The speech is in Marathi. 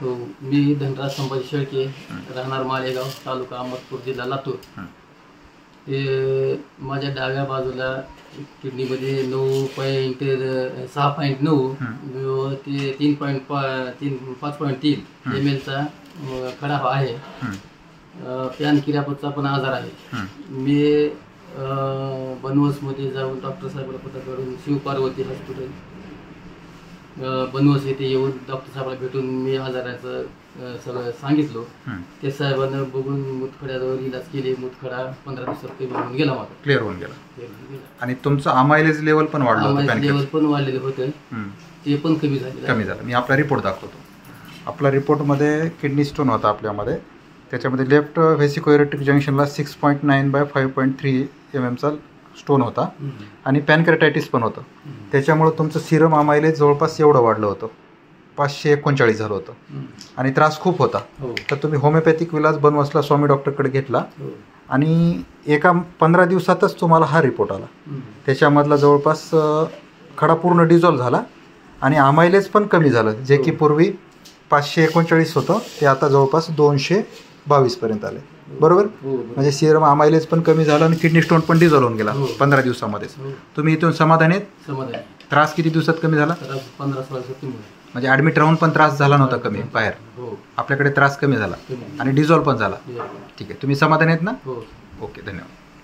हो, मी धनराज संभाजी शेळके, राहणार मालेगाव, तालुका अहमदपूर, जिल्हा लातूर. ते माझ्या डाव्या बाजूला किडनीमध्ये 6.9 ते 5.3 ml खडा आहे. पॅन किरापतचा पण आजार आहे. मी बनवसमध्ये जाऊन डॉक्टर साहेबांना पत्ता करून शिवपार्वती हॉस्पिटल बनवस येथे येऊन डॉक्टर साहेबांना भेटून मी आजाराचं सगळं सांगितलं. ते साहेबांना बघून मुतखड्यावर इलाज केले. मुतखडा 15 दिवसात कमी होऊन गेला, माझा क्लिअर होऊन गेला. आणि तुमचं अमायलेज लेवल पण वाढलं, लेवल पण वाढलेलं होतं, ते पण कमी झालं. मी आपला रिपोर्ट दाखवतो. आपला रिपोर्टमध्ये किडनी स्टोन होता आपल्यामध्ये. त्याच्यामध्ये लेफ्ट व्हेसिकोइरेटिक जंक्शनला 6.9/5.3 mm स्टोन होता आणि पॅनक्रेटायटिस पण होतं. त्याच्यामुळं तुमचं सिरम अमायलेज जवळपास एवढं वाढलं होतं, 539 झालं होतं आणि त्रास खूप होता. तर तुम्ही होमिओपॅथिक इलाज बनवसला स्वामी डॉक्टरकडे घेतला आणि एका 15 दिवसातच तुम्हाला हा रिपोर्ट आला. त्याच्यामधला जवळपास खडा पूर्ण डिझॉल्व्ह झाला आणि अमायलेज पण कमी झालं. जे की पूर्वी 539 होतं ते आता जवळपास 222 पर्यंत आले. बरोबर? म्हणजे सिरम अमायलेज पण कमी झालं आणि किडनी स्टोन पण डिझॉल्व्ह होऊन गेला 15 दिवसामध्येच. तुम्ही इथून समाधान आहेत? त्रास किती दिवसात कमी झाला? 15-16 दिवसात. म्हणजे ॲडमिट राहून पण त्रास झाला नव्हता कमी बाहेर, आपल्याकडे त्रास कमी झाला आणि डिझॉल्व्ह पण झाला. ठीक आहे, तुम्ही समाधान आहेत ना? ओके, धन्यवाद.